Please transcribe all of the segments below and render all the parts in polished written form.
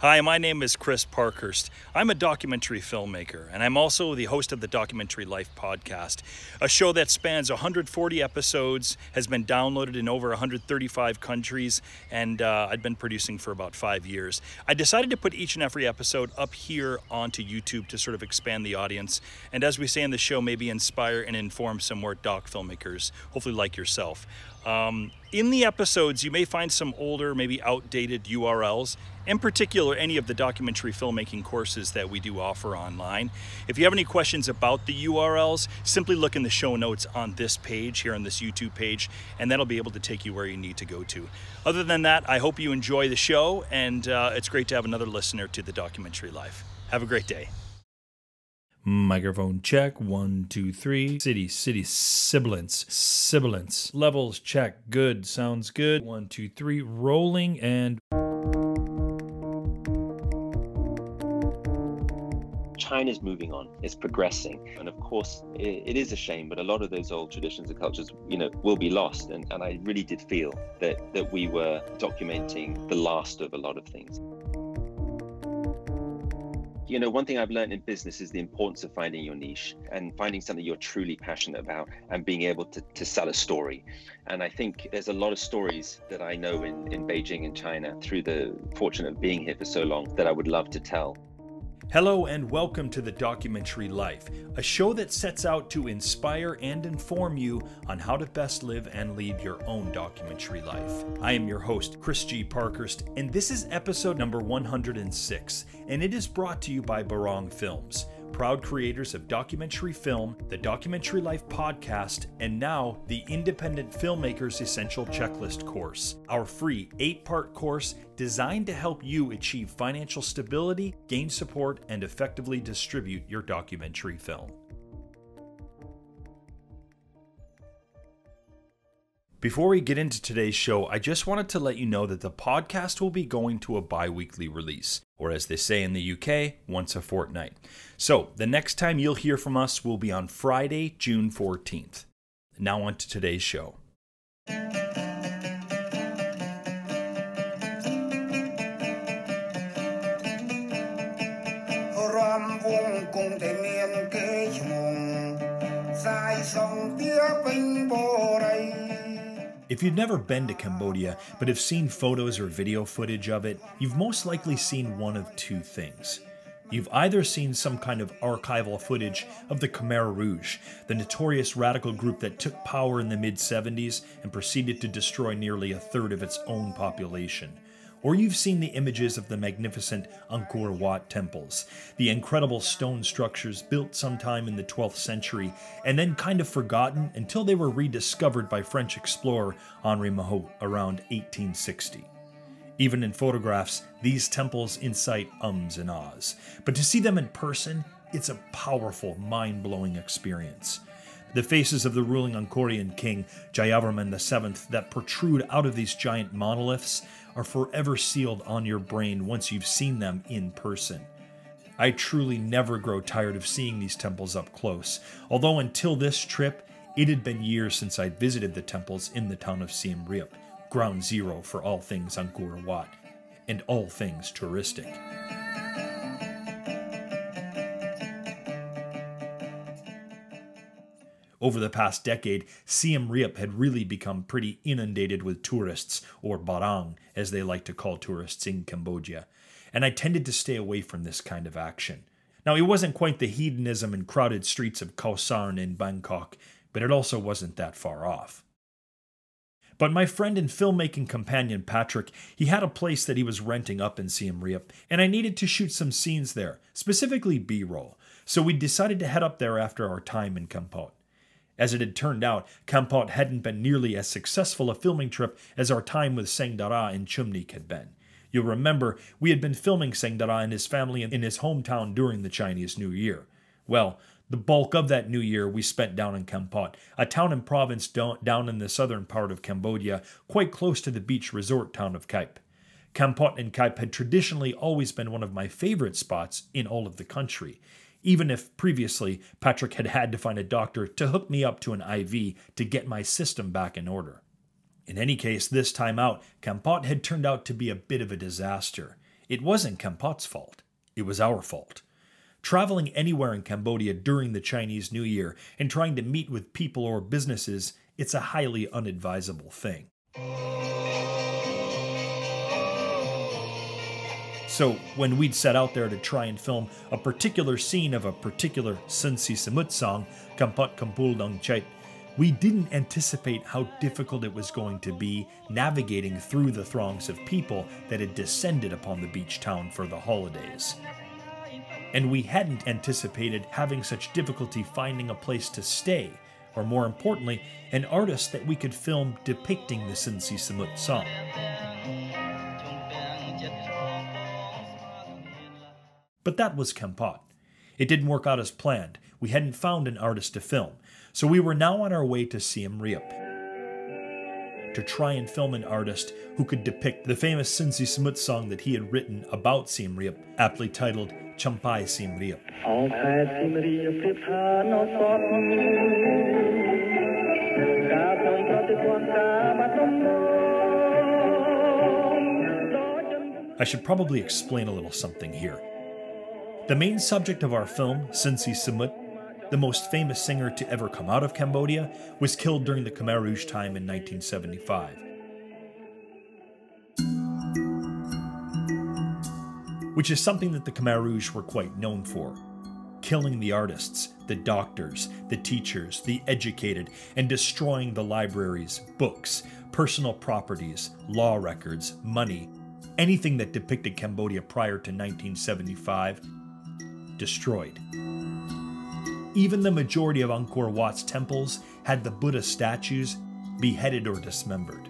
Hi, my name is Chris Parkhurst. I'm a documentary filmmaker, and I'm also the host of the Documentary Life podcast, a show that spans 140 episodes, has been downloaded in over 135 countries, and I've been producing for about 5 years. I decided to put each and every episode up here onto YouTube to sort of expand the audience, and as we say in the show, maybe inspire and inform some more doc filmmakers, hopefully like yourself. In the episodes, you may find some older, maybe outdated URLs, in particular any of the documentary filmmaking courses that we do offer online. If you have any questions about the URLs, simply look in the show notes on this page, here on this YouTube page, and that'll be able to take you where you need to go to. Other than that, I hope you enjoy the show, and it's great to have another listener to the Documentary Life. Have a great day. Microphone check, 1, 2, 3. City, sibilance. Levels check, good, sounds good. 1, 2, 3, rolling and... China's moving on, it's progressing. And of course, it is a shame, but a lot of those old traditions and cultures, will be lost. And I really did feel that we were documenting the last of a lot of things. One thing I've learned in business is the importance of finding your niche and finding something you're truly passionate about and being able to sell a story. And I think there's a lot of stories that I know in Beijing and China through the fortune of being here for so long that I would love to tell. Hello and welcome to the Documentary Life, a show that sets out to inspire and inform you on how to best live and lead your own documentary life. I am your host, Chris G. Parkhurst, and this is episode number 106, and it is brought to you by Beijing Films, proud creators of documentary film, the Documentary Life podcast, and now the Independent Filmmakers Essential Checklist course, our free 8-part course designed to help you achieve financial stability, gain support, and effectively distribute your documentary film. Before we get into today's show, I just wanted to let you know that the podcast will be going to a bi-weekly release, or as they say in the UK, once a fortnight. So, the next time you'll hear from us will be on Friday, June 14th. Now on to today's show. If you've never been to Cambodia, but have seen photos or video footage of it, you've most likely seen one of two things. You've either seen some kind of archival footage of the Khmer Rouge, the notorious radical group that took power in the mid-70s and proceeded to destroy nearly a third of its own population. Or you've seen the images of the magnificent Angkor Wat temples, the incredible stone structures built sometime in the 12th century and then kind of forgotten until they were rediscovered by French explorer Henri Mahot around 1860. Even in photographs, these temples incite ums and ahs. But to see them in person, it's a powerful, mind-blowing experience. The faces of the ruling Angkorian king, Jayavarman VII, that protrude out of these giant monoliths are forever sealed on your brain once you've seen them in person. I truly never grow tired of seeing these temples up close, although until this trip, it had been years since I'd visited the temples in the town of Siem Reap, ground zero for all things Angkor Wat, and all things touristic. Over the past decade, Siem Reap had really become pretty inundated with tourists, or barang, as they like to call tourists in Cambodia, and I tended to stay away from this kind of action. Now, it wasn't quite the hedonism and crowded streets of Khao San in Bangkok, but it also wasn't that far off. But my friend and filmmaking companion Patrick, he had a place that he was renting up in Siem Reap, and I needed to shoot some scenes there, specifically B-roll, so we decided to head up there after our time in Kampot. As it had turned out, Kampot hadn't been nearly as successful a filming trip as our time with Seng Dara and Chumnik had been. You'll remember, we had been filming Seng Dara and his family in his hometown during the Chinese New Year. Well, the bulk of that New Year we spent down in Kampot, a town and province down in the southern part of Cambodia, quite close to the beach resort town of Kaip. Kampot and Kaip had traditionally always been one of my favorite spots in all of the country, even if previously Patrick had had to find a doctor to hook me up to an IV to get my system back in order. In any case, this time out, Kampot had turned out to be a bit of a disaster. It wasn't Kampot's fault. It was our fault. Traveling anywhere in Cambodia during the Chinese New Year and trying to meet with people or businesses, it's a highly unadvisable thing. So when we'd set out there to try and film a particular scene of a particular Sin Si Samut song, Kampot Kampul Dong Chait, we didn't anticipate how difficult it was going to be navigating through the throngs of people that had descended upon the beach town for the holidays. And we hadn't anticipated having such difficulty finding a place to stay, or more importantly, an artist that we could film depicting the Sin Si Samut song. But that was Kampot. It didn't work out as planned. We hadn't found an artist to film, so we were now on our way to Siem Reap to try and film an artist who could depict the famous Sin Si Samut song that he had written about Siem Reap, aptly titled Champai Siem Reap. I should probably explain a little something here. The main subject of our film, Sin Si Samut, the most famous singer to ever come out of Cambodia, was killed during the Khmer Rouge time in 1975. Which is something that the Khmer Rouge were quite known for. Killing the artists, the doctors, the teachers, the educated, and destroying the libraries, books, personal properties, law records, money, anything that depicted Cambodia prior to 1975, destroyed. Even the majority of Angkor Wat's temples had the Buddha statues beheaded or dismembered.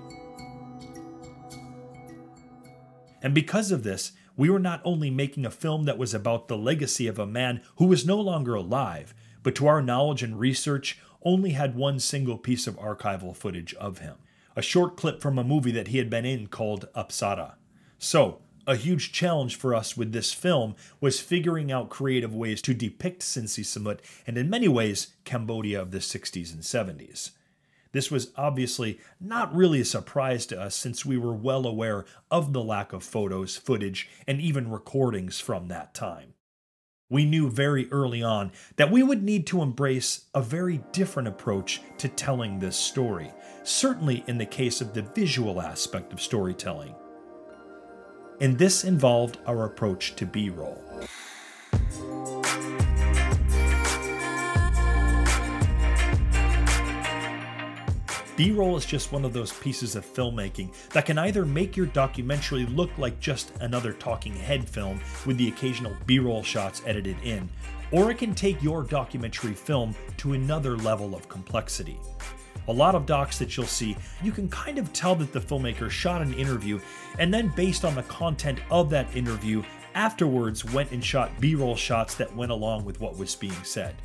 And because of this, we were not only making a film that was about the legacy of a man who was no longer alive, but to our knowledge and research, only had one single piece of archival footage of him. A short clip from a movie that he had been in called Apsara. So, a huge challenge for us with this film was figuring out creative ways to depict Sin Si Samut and in many ways Cambodia of the 60s and 70s. This was obviously not really a surprise to us since we were well aware of the lack of photos, footage, and even recordings from that time. We knew very early on that we would need to embrace a very different approach to telling this story, certainly in the case of the visual aspect of storytelling. And this involved our approach to B-roll. B-roll is just one of those pieces of filmmaking that can either make your documentary look like just another talking head film with the occasional B-roll shots edited in, or it can take your documentary film to another level of complexity. A lot of docs that you'll see, you can kind of tell that the filmmaker shot an interview and then based on the content of that interview, afterwards went and shot B-roll shots that went along with what was being said.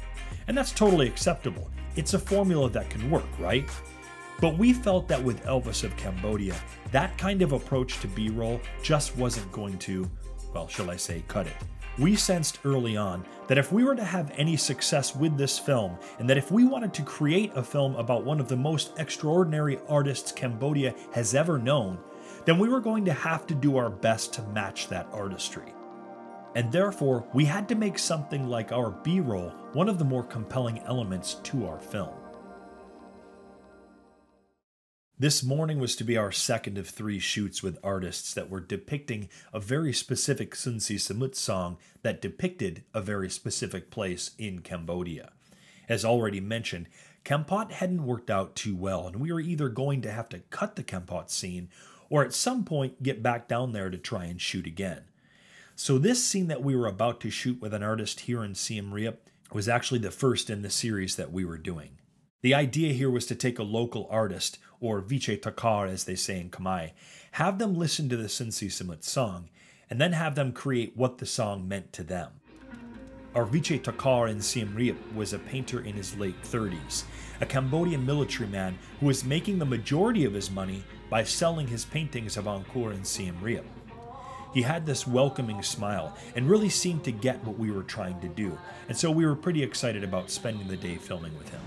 And that's totally acceptable. It's a formula that can work, right? But we felt that with Elvis of Cambodia, that kind of approach to B-roll just wasn't going to, well, shall I say, cut it. We sensed early on that if we were to have any success with this film, and that if we wanted to create a film about one of the most extraordinary artists Cambodia has ever known, then we were going to have to do our best to match that artistry. And therefore, we had to make something like our B-roll one of the more compelling elements to our film. This morning was to be our second of 3 shoots with artists that were depicting a very specific Sin Si Samut song that depicted a very specific place in Cambodia. As already mentioned, Kampot hadn't worked out too well, and we were either going to have to cut the Kampot scene or at some point get back down there to try and shoot again. So this scene that we were about to shoot with an artist here in Siem Reap was actually the first in the series that we were doing. The idea here was to take a local artist, or Viche Takar as they say in Khmer, have them listen to the Sin Si Samut song, and then have them create what the song meant to them. Our Viche Takar in Siem Reap was a painter in his late 30s, a Cambodian military man who was making the majority of his money by selling his paintings of Angkor in Siem Reap. He had this welcoming smile and really seemed to get what we were trying to do, and so we were pretty excited about spending the day filming with him.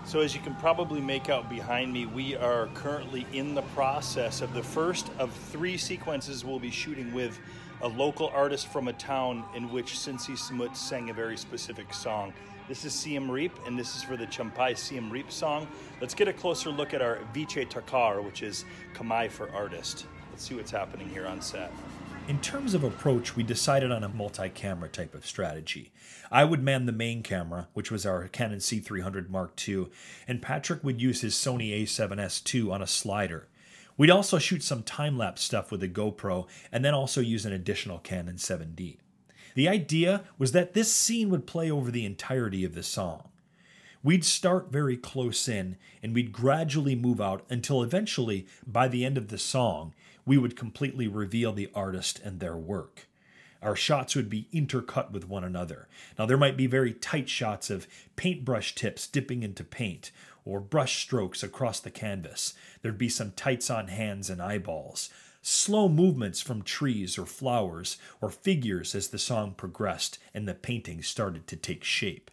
So as you can probably make out behind me, we are currently in the process of the first of 3 sequences we'll be shooting with a local artist from a town in which Cincy Samut sang a very specific song. This is Siem Reap, and this is for the Champai Siem Reap song. Let's get a closer look at our Viche Takar, which is Khmer for artist. Let's see what's happening here on set. In terms of approach, we decided on a multi-camera type of strategy. I would man the main camera, which was our Canon C300 Mark II, and Patrick would use his Sony a7S II on a slider. We'd also shoot some time-lapse stuff with a GoPro, and then also use an additional Canon 7D. The idea was that this scene would play over the entirety of the song. We'd start very close in, and we'd gradually move out until eventually, by the end of the song, we would completely reveal the artist and their work. Our shots would be intercut with one another. Now, there might be very tight shots of paintbrush tips dipping into paint, or brush strokes across the canvas. There'd be some tights on hands and eyeballs, slow movements from trees or flowers, or figures as the song progressed and the painting started to take shape.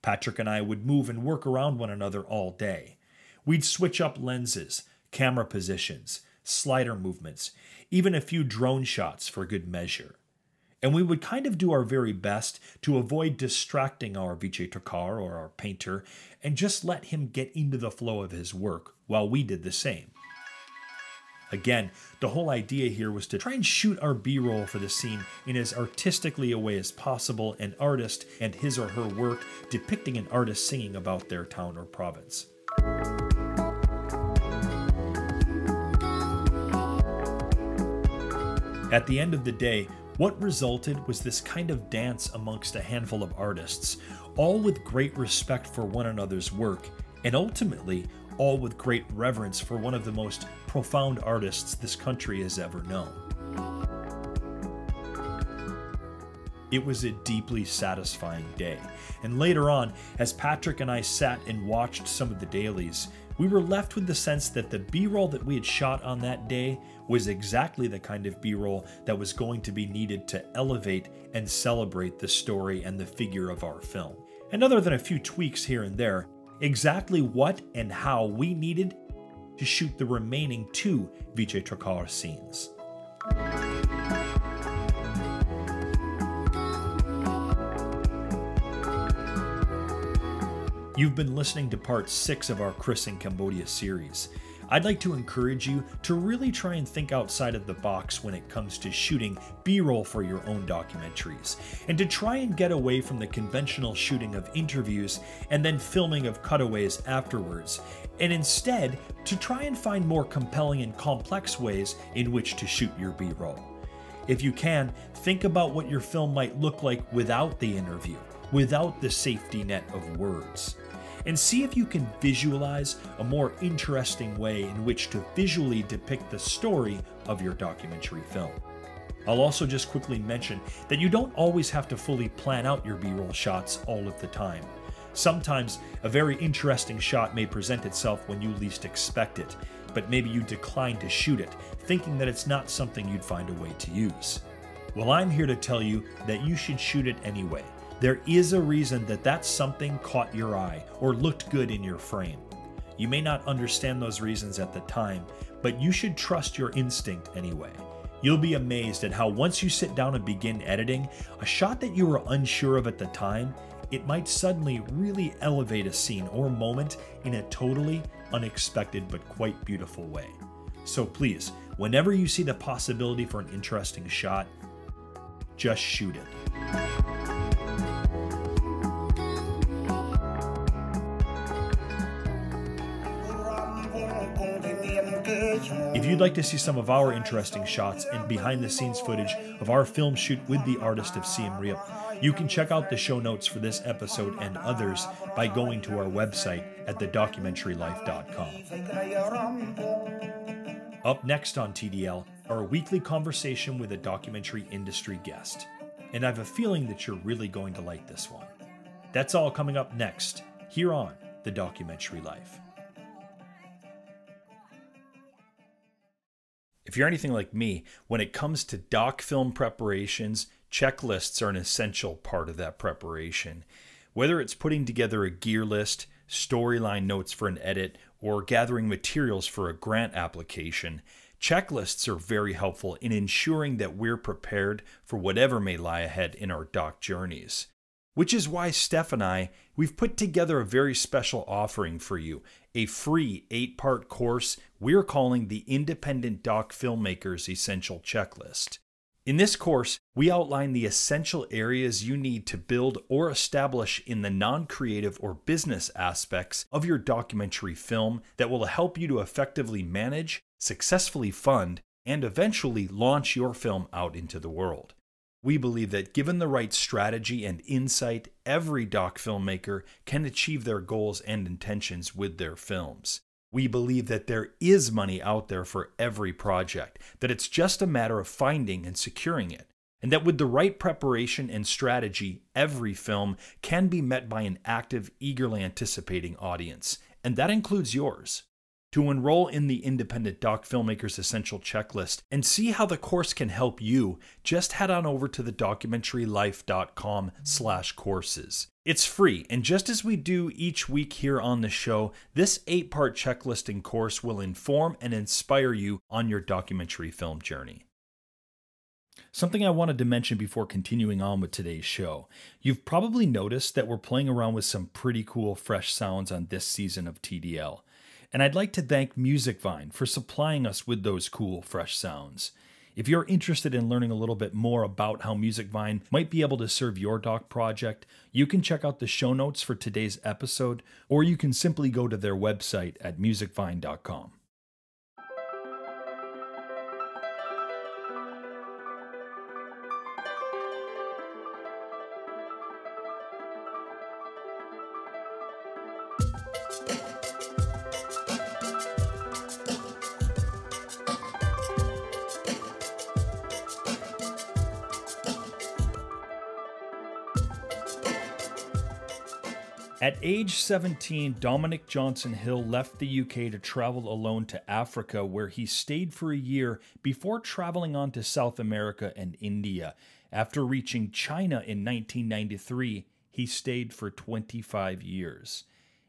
Patrick and I would move and work around one another all day. We'd switch up lenses, camera positions, slider movements, even a few drone shots for good measure. And we would kind of do our very best to avoid distracting our Viche Takar or our painter and just let him get into the flow of his work while we did the same. Again, the whole idea here was to try and shoot our B-roll for the scene in as artistically a way as possible, an artist and his or her work depicting an artist singing about their town or province. At the end of the day, what resulted was this kind of dance amongst a handful of artists, all with great respect for one another's work, and ultimately, all with great reverence for one of the most profound artists this country has ever known. It was a deeply satisfying day, and later on, as Patrick and I sat and watched some of the dailies, we were left with the sense that the B-roll that we had shot on that day was exactly the kind of B-roll that was going to be needed to elevate and celebrate the story and the figure of our film. And other than a few tweaks here and there, exactly what and how we needed to shoot the remaining 2 Viche Takar scenes. You've been listening to part 6 of our Chris in Cambodia series. I'd like to encourage you to really try and think outside of the box when it comes to shooting B-roll for your own documentaries, and to try and get away from the conventional shooting of interviews and then filming of cutaways afterwards, and instead to try and find more compelling and complex ways in which to shoot your B-roll. If you can, think about what your film might look like without the interview, without the safety net of words, and see if you can visualize a more interesting way in which to visually depict the story of your documentary film. I'll also just quickly mention that you don't always have to fully plan out your B-roll shots all of the time. Sometimes a very interesting shot may present itself when you least expect it, but maybe you decline to shoot it, thinking that it's not something you'd find a way to use. Well, I'm here to tell you that you should shoot it anyway. There is a reason that that something caught your eye or looked good in your frame. You may not understand those reasons at the time, but you should trust your instinct anyway. You'll be amazed at how once you sit down and begin editing, a shot that you were unsure of at the time, it might suddenly really elevate a scene or moment in a totally unexpected but quite beautiful way. So please, whenever you see the possibility for an interesting shot, just shoot it. If you'd like to see some of our interesting shots and behind-the-scenes footage of our film shoot with the artist of Siem Reap, you can check out the show notes for this episode and others by going to our website at thedocumentarylife.com. Up next on TDL, our weekly conversation with a documentary industry guest. And I have a feeling that you're really going to like this one. That's all coming up next, here on The Documentary Life. If you're anything like me, when it comes to doc film preparations, checklists are an essential part of that preparation. Whether it's putting together a gear list, storyline notes for an edit, or gathering materials for a grant application, Checklists are very helpful in ensuring that we're prepared for whatever may lie ahead in our doc journeys. Which is why Steph and we've put together a very special offering for you, a free 8-part course we're calling the Independent Doc Filmmaker's Essential Checklist. In this course, we outline the essential areas you need to build or establish in the non-creative or business aspects of your documentary film that will help you to effectively manage, successfully fund, and eventually launch your film out into the world. We believe that given the right strategy and insight, every doc filmmaker can achieve their goals and intentions with their films. We believe that there is money out there for every project, that it's just a matter of finding and securing it, and that with the right preparation and strategy, every film can be met by an active, eagerly anticipating audience, and that includes yours. To enroll in the Independent Doc Filmmaker's Essential Checklist and see how the course can help you, just head on over to thedocumentarylife.com/courses. It's free, and just as we do each week here on the show, this 8-part checklisting course will inform and inspire you on your documentary film journey. Something I wanted to mention before continuing on with today's show. You've probably noticed that we're playing around with some pretty cool fresh sounds on this season of TDL. And I'd like to thank MusicVine for supplying us with those cool, fresh sounds. If you're interested in learning a little bit more about how MusicVine might be able to serve your doc project, you can check out the show notes for today's episode, or you can simply go to their website at musicvine.com. At age 17, Dominic Johnson-Hill left the UK to travel alone to Africa, where he stayed for a year before traveling on to South America and India. After reaching China in 1993, he stayed for 25 years.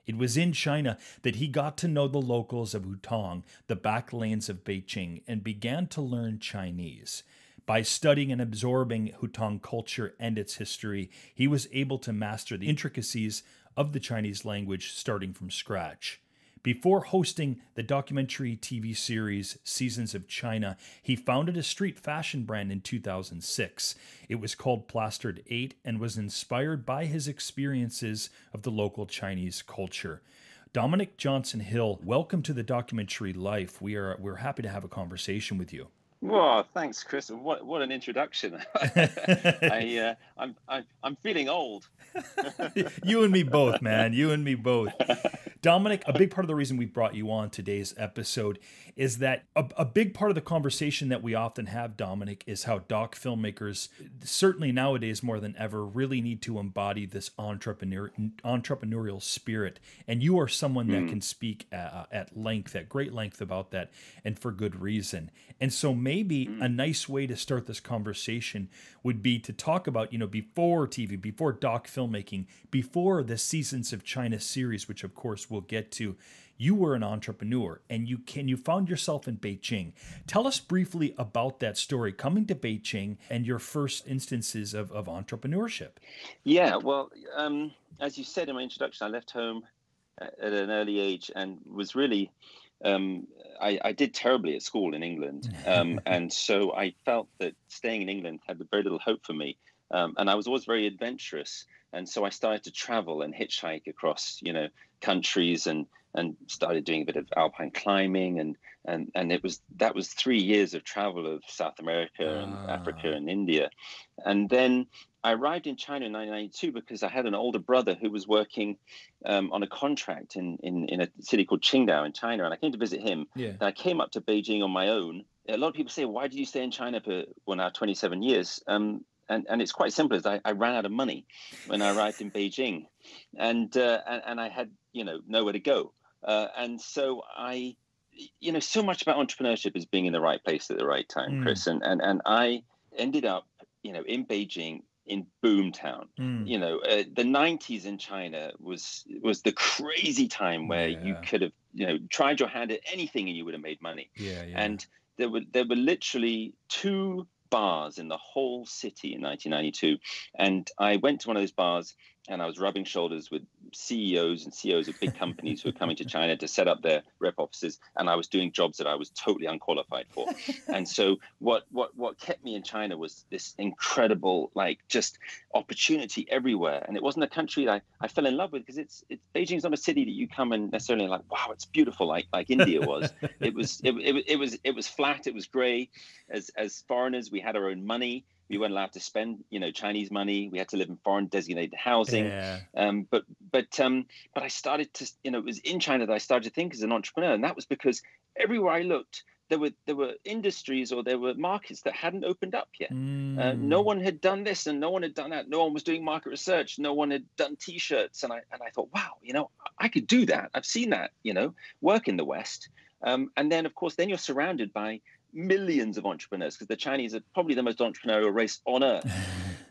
It was in China that he got to know the locals of Hutong, the back lanes of Beijing, and began to learn Chinese. By studying and absorbing Hutong culture and its history, he was able to master the intricacies of the Chinese language starting from scratch. Before hosting the documentary TV series Seasons of China, he founded a street fashion brand in 2006. It was called Plastered 8 and was inspired by his experiences of the local Chinese culture. Dominic Johnson-Hill, welcome to the Documentary Life. We're happy to have a conversation with you. Well, thanks, Chris. What an introduction. I'm feeling old. You and me both, man. You and me both. Dominic, a big part of the reason we brought you on today's episode is that a big part of the conversation that we often have, Dominic, is how doc filmmakers, certainly nowadays more than ever, really need to embody this entrepreneurial spirit. And you are someone that can speak at great length about that, and for good reason. And so maybe a nice way to start this conversation would be to talk about, before TV, before doc filmmaking, before the Seasons of China series, which of course we'll get to, you were an entrepreneur and you found yourself in Beijing. Tell us briefly about that story, coming to Beijing and your first instances of entrepreneurship. Yeah, well, as you said in my introduction, I left home at an early age and was really, I did terribly at school in England. And so I felt that staying in England had very little hope for me. And I was always very adventurous. And so I started to travel and hitchhike across, countries and started doing a bit of alpine climbing. And that was 3 years of travel of South America and Africa and India. And then I arrived in China in 1992 because I had an older brother who was working on a contract in a city called Qingdao in China. And I came to visit him. Yeah. And I came up to Beijing on my own. A lot of people say, why did you stay in China for now 27 years? And it's quite simple. As I ran out of money when I arrived in Beijing, and I had nowhere to go, and so I, so much about entrepreneurship is being in the right place at the right time, Chris, and I ended up in Beijing in boomtown. The 90s in China was the crazy time where you could have tried your hand at anything and you would have made money. And there were literally 2 bars in the whole city in 1992, and I went to one of those bars and I was rubbing shoulders with CEOs and CEOs of big companies who were coming to China to set up their rep offices, and I was doing jobs that I was totally unqualified for. And so what kept me in China was this incredible, like, just opportunity everywhere. And it wasn't a country that I fell in love with, because it's Beijing's not a city that you come and necessarily like, wow, it's beautiful, like India was. It was flat, it was gray. As foreigners, we had our own money. We weren't allowed to spend, Chinese money. We had to live in foreign designated housing. Yeah. But I started to, it was in China that I started to think as an entrepreneur, and that was because everywhere I looked, there were industries or there were markets that hadn't opened up yet. No one had done this and no one had done that. No one was doing market research. No one had done T-shirts, and I thought, wow, I could do that. I've seen that, work in the West. And then, of course, then you're surrounded by millions of entrepreneurs, because the Chinese are probably the most entrepreneurial race on earth.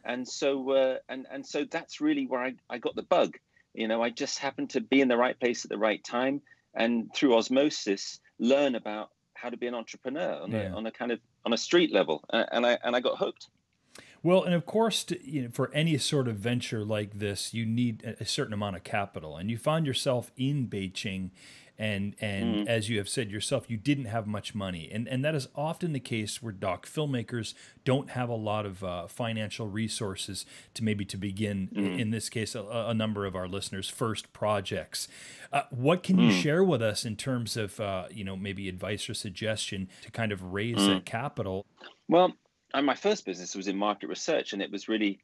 And so so that's really where I got the bug. I just happened to be in the right place at the right time, and through osmosis learn about how to be an entrepreneur on a street level, and I got hooked. Well, and of course, for any sort of venture like this, you need a certain amount of capital, and you found yourself in Beijing. And as you have said yourself, you didn't have much money. And that is often the case where doc filmmakers don't have a lot of financial resources to begin, in this case, a number of our listeners' first projects. What can you share with us in terms of, maybe advice or suggestion to kind of raise that capital? Well, my first business was in market research, and it was really...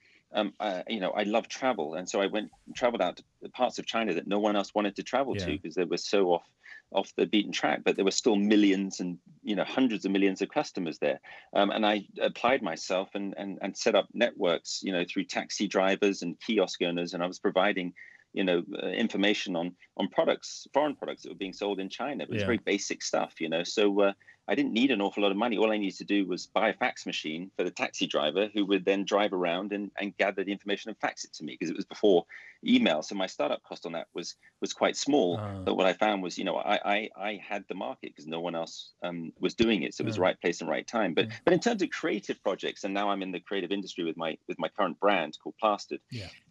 I love travel, and so I traveled out to parts of China that no one else wanted to travel to, because they were so off the beaten track. But there were still millions and hundreds of millions of customers there, and I applied myself and set up networks, through taxi drivers and kiosk owners, and I was providing information on products, foreign products that were being sold in China. It was very basic stuff, so I didn't need an awful lot of money. All I needed to do was buy a fax machine for the taxi driver, who would then drive around and gather the information and fax it to me, because it was before email. So my startup cost on that was quite small. But what I found was, I had the market because no one else was doing it. So it was the right place and right time. But in terms of creative projects, and now I'm in the creative industry with my current brand called Plastered,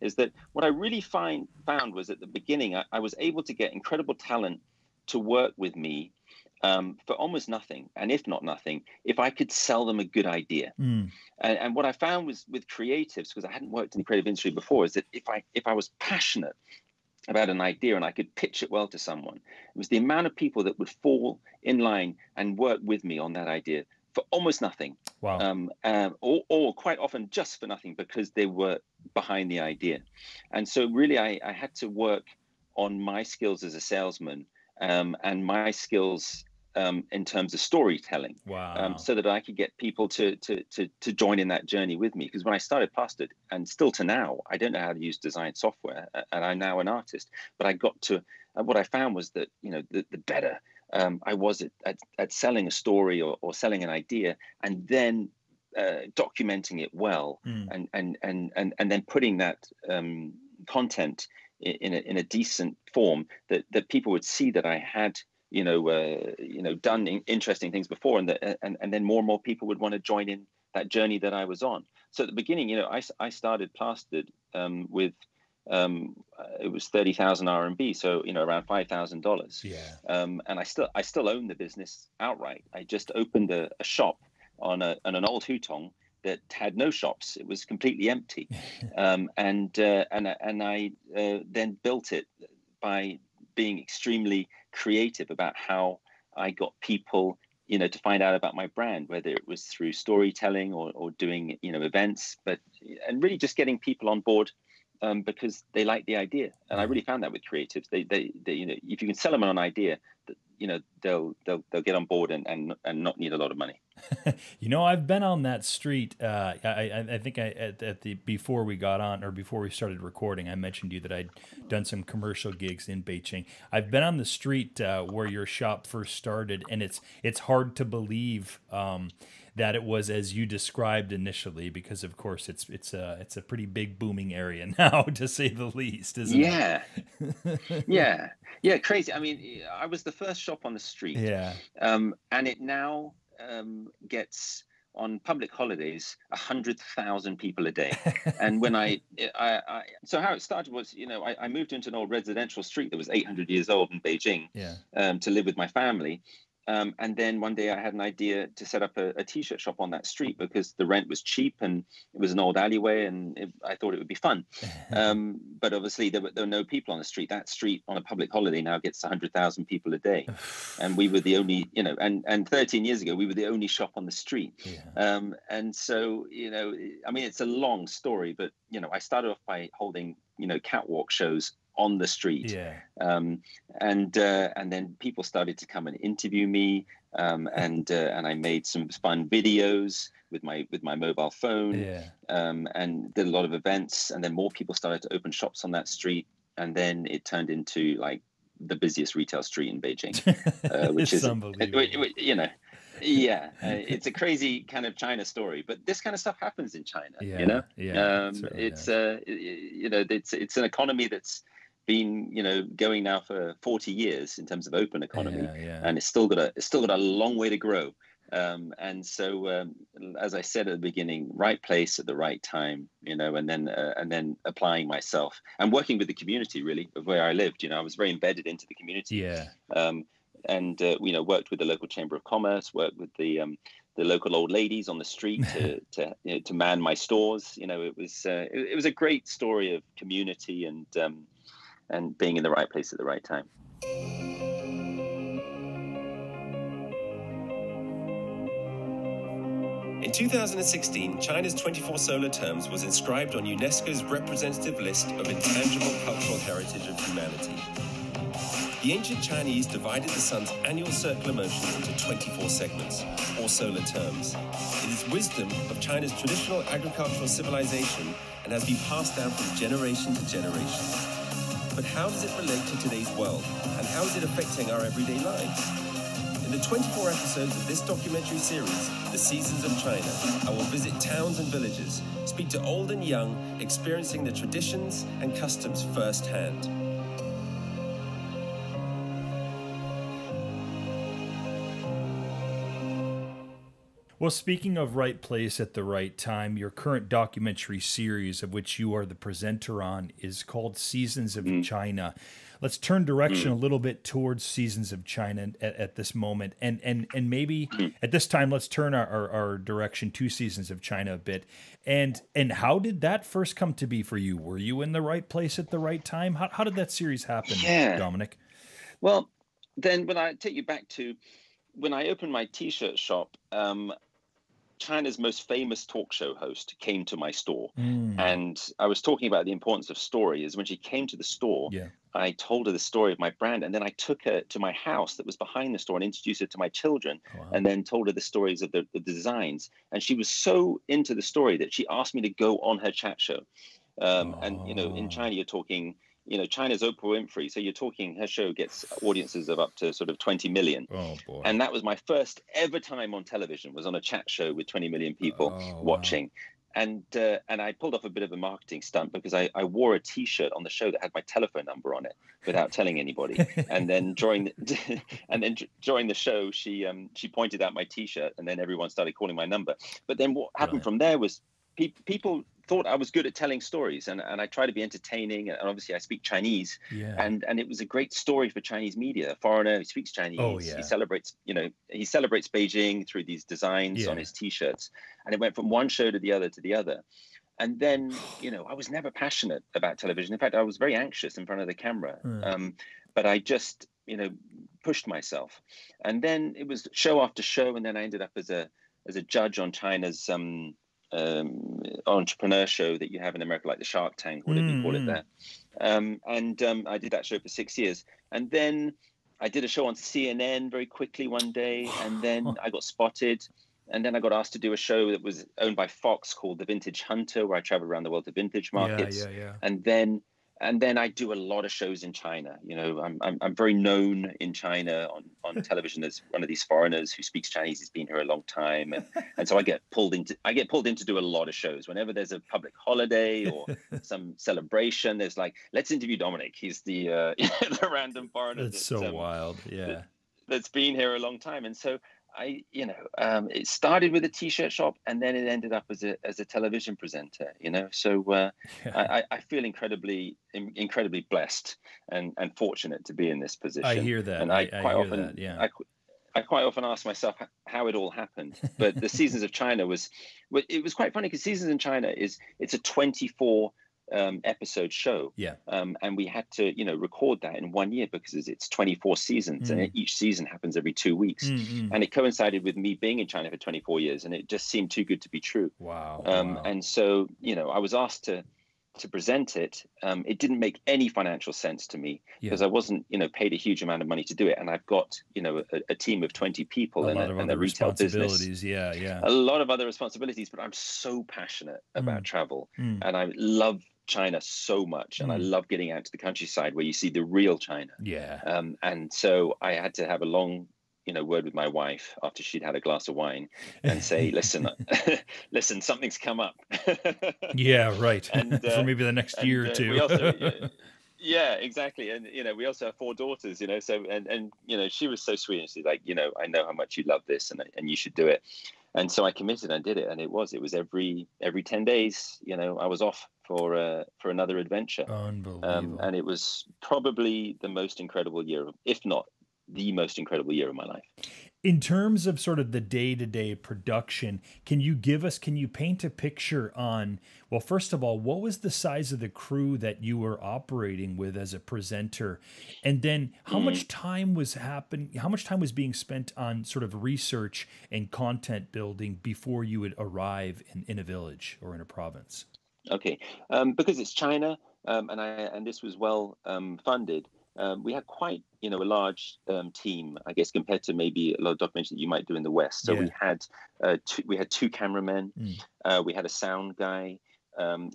is that what I really found was at the beginning, I was able to get incredible talent to work with me for almost nothing, and if not nothing, if I could sell them a good idea. And what I found was with creatives, because I hadn't worked in the creative industry before, is that if I was passionate about an idea and I could pitch it well to someone, it was the amount of people that would fall in line and work with me on that idea for almost nothing. Wow. Or quite often just for nothing, because they were behind the idea. And so really I had to work on my skills as a salesman, and my skills in terms of storytelling, so that I could get people to join in that journey with me. Because when I started Plastered, and still to now, I don't know how to use design software, and I'm now an artist. But I got to what I found was that the better I was at selling a story or selling an idea, and then documenting it well, and then putting that content in a decent form that people would see that I had done interesting things before, and then more and more people would want to join in that journey that I was on. So at the beginning, I started Plastered with it was 30,000 RMB, so around $5,000. And I still own the business outright. I just opened a shop on an old hutong that had no shops. It was completely empty. And I then built it by being extremely creative about how I got people, to find out about my brand, whether it was through storytelling or doing, events, and really just getting people on board because they like the idea. And I really found that with creatives, they if you can sell them on an idea, they'll get on board and not need a lot of money. I've been on that street. I think before we got on, or before we started recording, I mentioned to you that I'd done some commercial gigs in Beijing. I've been on the street where your shop first started, and it's hard to believe that it was as you described initially, because of course it's a pretty big booming area now, to say the least, isn't it? Yeah, crazy. I mean, I was the first shop on the street. And it now gets on public holidays 100,000 people a day. And when so how it started was, I moved into an old residential street that was 800 years old in Beijing, to live with my family. And then one day I had an idea to set up a t-shirt shop on that street because the rent was cheap and it was an old alleyway, and I thought it would be fun. But obviously there were no people on the street. That street on a public holiday now gets 100,000 people a day. And we were the only, and 13 years ago, we were the only shop on the street. And so, I mean, it's a long story, but, I started off by holding, catwalk shows on the street. And then people started to come and interview me, and I made some fun videos with my mobile phone, and did a lot of events, and then more people started to open shops on that street, and then it turned into like the busiest retail street in Beijing, which is unbelievable. It's a crazy kind of China story, but this kind of stuff happens in China. It's an economy that's been going now for 40 years in terms of open economy, and it's still got a long way to grow. And so as I said at the beginning, right place at the right time, and then applying myself and working with the community really of where I lived. I was very embedded into the community, and worked with the local chamber of commerce, worked with the local old ladies on the street to man my stores. It was a great story of community and being in the right place at the right time. In 2016, China's 24 solar terms was inscribed on UNESCO's representative list of intangible cultural heritage of humanity. The ancient Chinese divided the sun's annual circular motion into 24 segments, or solar terms. It is wisdom of China's traditional agricultural civilization and has been passed down from generation to generation. But how does it relate to today's world, and how is it affecting our everyday lives? In the 24 episodes of this documentary series, The Seasons of China, I will visit towns and villages, speak to old and young, experiencing the traditions and customs firsthand. Well, speaking of right place at the right time, your current documentary series, of which you are the presenter on, is called Seasons of China. Let's turn direction a little bit towards Seasons of China at this moment. And maybe at this time, let's turn our direction to Seasons of China a bit. And how did that first come to be for you? Were you in the right place at the right time? How did that series happen, Dominic? Well, then when I take you back to when I opened my T-shirt shop, China's most famous talk show host came to my store. And I was talking about the importance of story. Is when she came to the store, I told her the story of my brand, and then I took her to my house that was behind the store and introduced her to my children, and then told her the stories of the designs. And she was so into the story that she asked me to go on her chat show. And, in China, you're talking, China's Oprah Winfrey. So you're talking, her show gets audiences of up to sort of 20 million. Oh, boy. And that was my first ever time on television, was on a chat show with 20 million people watching. And I pulled off a bit of a marketing stunt because I wore a T-shirt on the show that had my telephone number on it without telling anybody. And then during the show, she pointed out my T-shirt, and then everyone started calling my number. But then what happened from there was people thought I was good at telling stories, and I try to be entertaining, and obviously I speak Chinese, and it was a great story for Chinese media. A foreigner who speaks Chinese, he celebrates Beijing through these designs on his T-shirts, and it went from one show to the other. And then, I was never passionate about television. In fact, I was very anxious in front of the camera, but I just, pushed myself. And then it was show after show, and then I ended up as a judge on China's entrepreneur show that you have in America, like the Shark Tank, whatever you call it there. I did that show for 6 years. And then I did a show on CNN very quickly one day, and then I got spotted. And then I got asked to do a show that was owned by Fox called The Vintage Hunter, where I traveled around the world to vintage markets. And then I do a lot of shows in China. I'm very known in China on television as one of these foreigners who speaks Chinese. He's been here a long time, and so I get pulled in to do a lot of shows. Whenever there's a public holiday or some celebration, there's like, let's interview Dominic. He's the the random foreigner. That's so wild, that's been here a long time. And so it started with a t-shirt shop, and then it ended up as a television presenter. So I feel incredibly blessed and fortunate to be in this position. I hear that. And I hear that. Yeah. I quite often ask myself how it all happened. But the Seasons of China was quite funny, because Seasons in China it's a 24 episode show. Yeah. And we had to, record that in 1 year, because it's 24 seasons and each season happens every 2 weeks. And it coincided with me being in China for 24 years, and it just seemed too good to be true. Wow. And so, I was asked to present it. It didn't make any financial sense to me, because I wasn't, paid a huge amount of money to do it. And I've got, a team of 20 people and a retail business. Yeah. A lot of other responsibilities, but I'm so passionate about travel, and I love China so much, and I love getting out to the countryside where you see the real China. Yeah. And so I had to have a long word with my wife after she'd had a glass of wine and say, listen, something's come up. Yeah, right. And, for maybe the next year or two. We also, yeah, exactly. And, we also have 4 daughters, so, and she was so sweet. And she's like, I know how much you love this, and you should do it. And so I committed and did it. And it was every 10 days, I was off for another adventure. Unbelievable. And it was probably the most incredible year, if not the most incredible year of my life. In terms of sort of the day-to-day production, can you paint a picture on, well, first of all, what was the size of the crew that you were operating with as a presenter? And then how much time was being spent on sort of research and content building before you would arrive in a village or in a province? Okay. Because it's China, and this was well funded, we had quite, a large team, I guess, compared to maybe a lot of documentaries that you might do in the West. So we had 2 cameramen, we had a sound guy,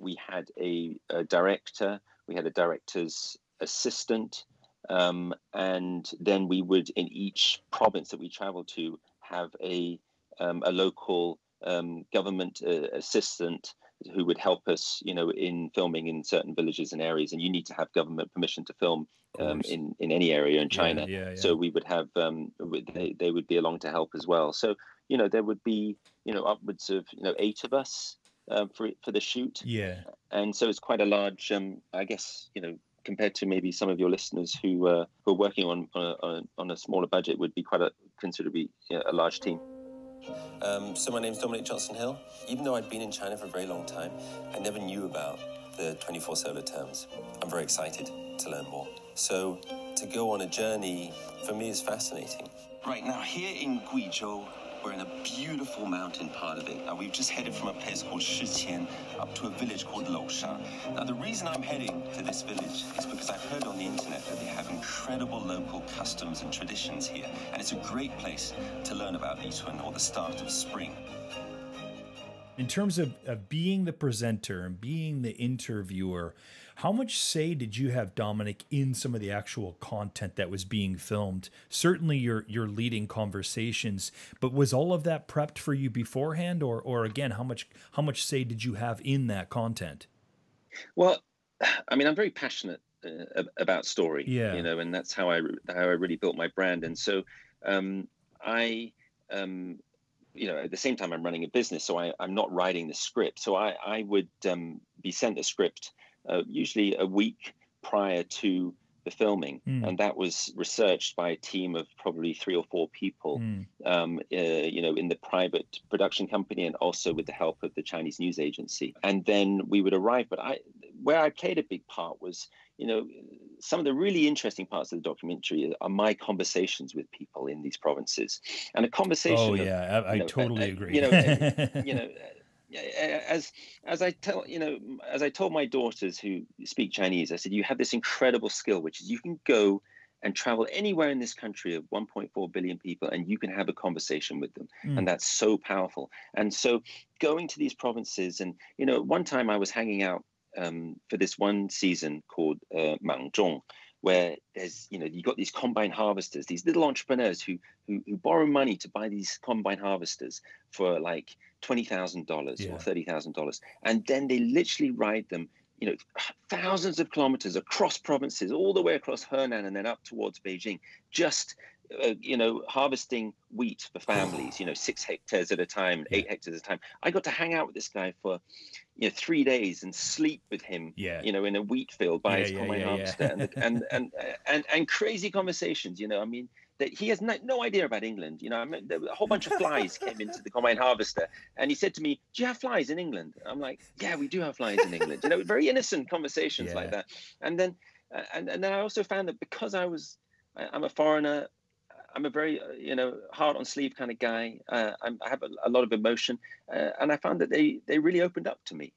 we had a director, we had a director's assistant, and then we would, in each province that we traveled to, have a local government assistant who would help us, in filming in certain villages and areas. And you need to have government permission to film in any area in China. Yeah. So we would have, they would be along to help as well. So, there would be, upwards of, 8 of us for the shoot. Yeah. And so it's quite a large, I guess, compared to maybe some of your listeners who are working on a smaller budget, would be quite considerably a large team. So my name's Dominic Johnson-Hill. Even though I'd been in China for a very long time, I never knew about the 24 solar terms. I'm very excited to learn more. So to go on a journey, for me, is fascinating. Right now, here in Guizhou, we're in a beautiful mountain part of it. Now, we've just headed from a place called Shiqian up to a village called Lousha. Now, the reason I'm heading to this village is because I've heard on the internet that they have incredible local customs and traditions here. And it's a great place to learn about Lichun, or the start of spring. In terms of being the presenter and being the interviewer, how much say did you have, Dominic, in some of the actual content that was being filmed? Certainly your leading conversations, but was all of that prepped for you beforehand, or again, how much say did you have in that content? Well, I mean, I'm very passionate about story, yeah. And that's how I really built my brand. And so at the same time, I'm running a business, so I'm not writing the script. So I would be sent a script usually a week prior to the filming, and that was researched by a team of probably 3 or 4 people, in the private production company, and also with the help of the Chinese news agency. And then we would arrive. But where I played a big part was, some of the really interesting parts of the documentary are my conversations with people in these provinces, and a conversation. Oh yeah, I totally agree. As I told my daughters who speak Chinese, I said, you have this incredible skill, which is you can go and travel anywhere in this country of 1.4 billion people, and you can have a conversation with them. And that's so powerful. And so going to these provinces, and, one time I was hanging out for this one season called Mangzhong, where there's, you got these combine harvesters, these little entrepreneurs who borrow money to buy these combine harvesters for like $20,000 or $30,000. And then they literally ride them, thousands of kilometers across provinces, all the way across Henan and then up towards Beijing, just harvesting wheat for families, 6 hectares at a time, 8 hectares at a time. I got to hang out with this guy for 3 days and sleep with him, in a wheat field by his combine harvester, and crazy conversations. That he has no idea about England. A whole bunch of flies came into the combine harvester, and he said to me, "Do you have flies in England?" I'm like, "Yeah, we do have flies in England." Very innocent conversations like that. And then I also found that because I'm a foreigner, I'm a very, heart on sleeve kind of guy. I have a lot of emotion, and I found that they really opened up to me.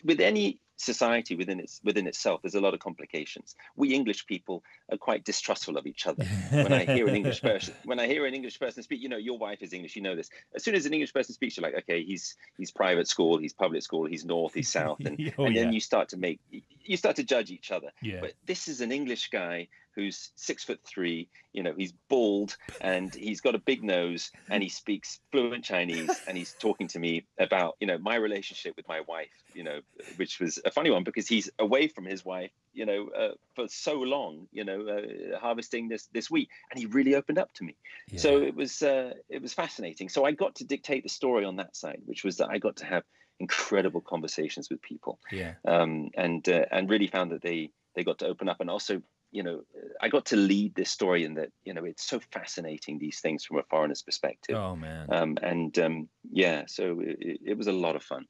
With any society within itself, there's a lot of complications. We English people are quite distrustful of each other. When I hear an English person speak, your wife is English, this. As soon as an English person speaks, you're like, okay, he's private school, he's public school, he's north, he's south, and then you start to judge each other. But this is an English guy who's 6'3", he's bald and he's got a big nose and he speaks fluent Chinese, and he's talking to me about, my relationship with my wife, which was a funny one because he's away from his wife, for so long, harvesting this wheat, and he really opened up to me. So it was fascinating. So I got to dictate the story on that side, which was that I got to have incredible conversations with people, and really found that they got to open up, and also, I got to lead this story in that, it's so fascinating, these things from a foreigner's perspective. Oh, man. So it was a lot of fun.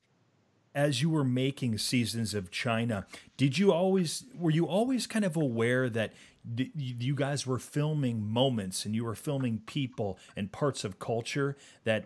As you were making Seasons of China, were you always kind of aware that you guys were filming moments and you were filming people and parts of culture that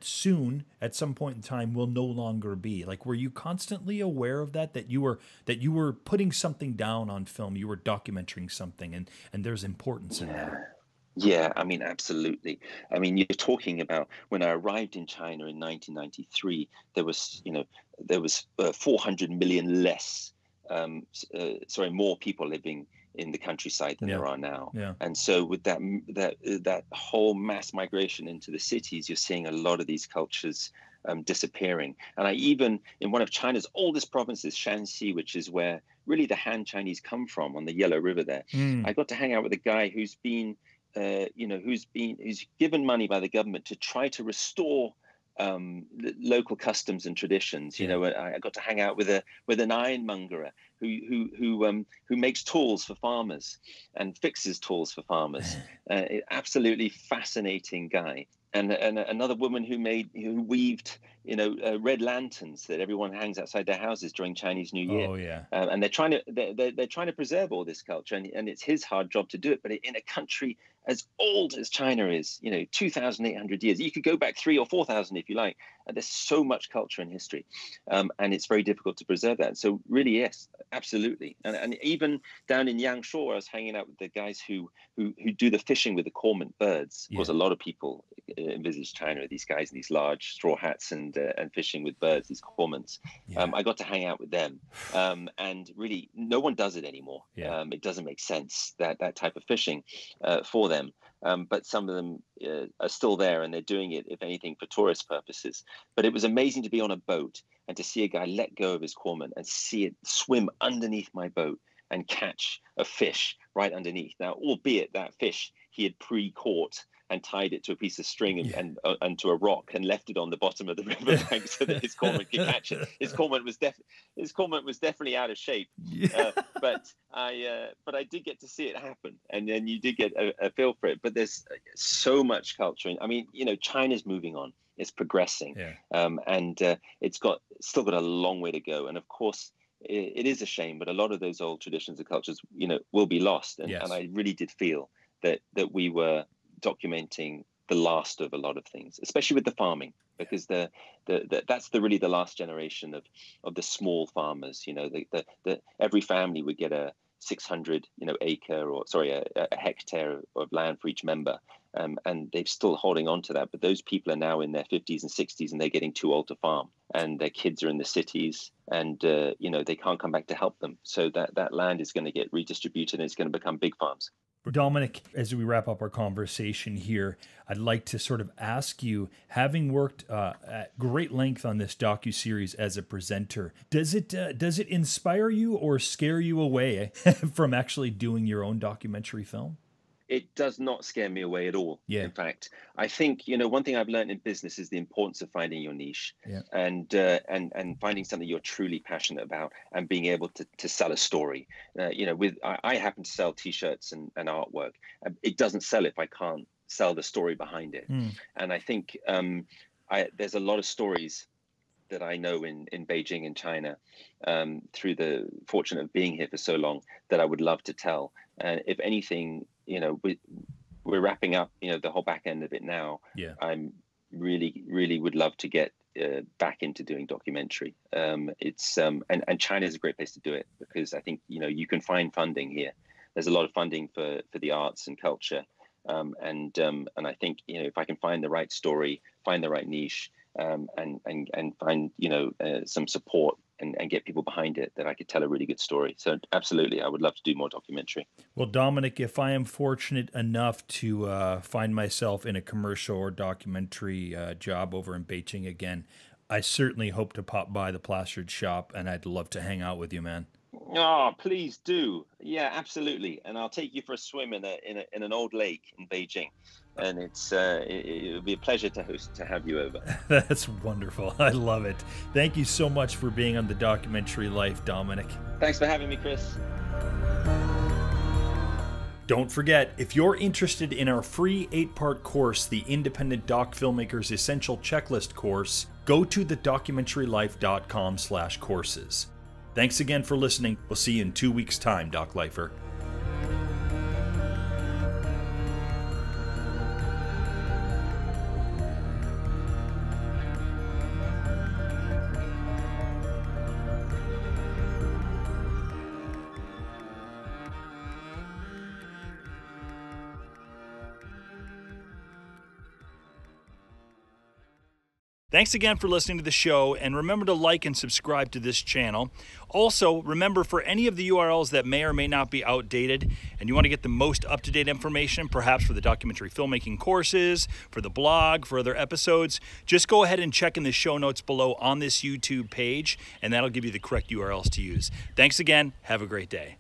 soon, at some point in time, will no longer be? Like, were you constantly aware of that you were putting something down on film, you were documenting something, and there's importance in that? Yeah, absolutely. You're talking about when I arrived in China in 1993, there was 400 million less, more people living in the countryside than there are now. And so with that whole mass migration into the cities, you're seeing a lot of these cultures disappearing. And I even, in one of China's oldest provinces, Shanxi, which is where really the Han Chinese come from, on the Yellow River there, I got to hang out with a guy who's given money by the government to try to restore local customs and traditions. I got to hang out with an ironmonger who makes tools for farmers and fixes tools for farmers. Absolutely fascinating guy. And another woman who weaved red lanterns that everyone hangs outside their houses during Chinese New Year. Oh yeah. And they're trying to preserve all this culture, and it's his hard job to do it. But in a country as old as China is, 2,800 years, you could go back 3,000 or 4,000 if you like. And there's so much culture and history, and it's very difficult to preserve that. So really, yes, absolutely. And even down in Yangshuo, I was hanging out with the guys who do the fishing with the cormorant birds. Of course, a lot of people envisage China, these guys in these large straw hats and fishing with birds, these cormorants. I got to hang out with them, and really, no one does it anymore. It doesn't make sense, that type of fishing for them. But some of them are still there, and they're doing it, if anything, for tourist purposes. But it was amazing to be on a boat and to see a guy let go of his cormorant and see it swim underneath my boat and catch a fish right underneath. Now, albeit that fish he had pre-caught and tied it to a piece of string and to a rock and left it on the bottom of the riverbank so that his cormorant could catch it. His cormorant was definitely out of shape, but I did get to see it happen, and then you did get a feel for it. But there's so much culture. China's moving on. It's progressing, and it's still got a long way to go. And of course, it is a shame, but a lot of those old traditions and cultures, will be lost. And I really did feel that we were documenting the last of a lot of things, especially with the farming, because that's really the last generation of the small farmers. Every family would get a 600 a hectare of land for each member, and they're still holding on to that. But those people are now in their 50s and 60s, and they're getting too old to farm, and their kids are in the cities, and they can't come back to help them. So that land is going to get redistributed, and it's going to become big farms. Dominic, as we wrap up our conversation here, I'd like to sort of ask you, having worked at great length on this docuseries as a presenter, does it inspire you or scare you away from actually doing your own documentary film? It does not scare me away at all. Yeah. In fact, I think, one thing I've learned in business is the importance of finding your niche, Yeah. and finding something you're truly passionate about and being able to sell a story. I happen to sell T-shirts and artwork. It doesn't sell if I can't sell the story behind it. And I think there's a lot of stories that I know in Beijing and China, through the fortune of being here for so long, that I would love to tell. And if anything, we're wrapping up, the whole back end of it now. Yeah. I'm really would love to get back into doing documentary. It's and China is a great place to do it, because I think you can find funding here. There's a lot of funding for the arts and culture, and I think if I can find the right story, find the right niche, and find some support and get people behind it, that I could tell a really good story. So absolutely, I would love to do more documentary. Well, Dominic, if I am fortunate enough to find myself in a commercial or documentary job over in Beijing again, I certainly hope to pop by the Plastered shop, and I'd love to hang out with you, man. Oh, please do. Yeah, absolutely. And I'll take you for a swim in an old lake in Beijing. And it would be a pleasure to have you over. That's wonderful. I love it. Thank you so much for being on The Documentary Life, Dominic. Thanks for having me, Chris. Don't forget, if you're interested in our free 8-part course, the Independent Doc Filmmakers Essential Checklist course, go to thedocumentarylife.com/courses. Thanks again for listening. We'll see you in 2 weeks' time, Doc Lifer. Thanks again for listening to the show, and remember to like and subscribe to this channel. Also, remember, for any of the URLs that may or may not be outdated and you want to get the most up-to-date information, perhaps for the documentary filmmaking courses, for the blog, for other episodes, just go ahead and check in the show notes below on this YouTube page, and that'll give you the correct URLs to use. Thanks again. Have a great day.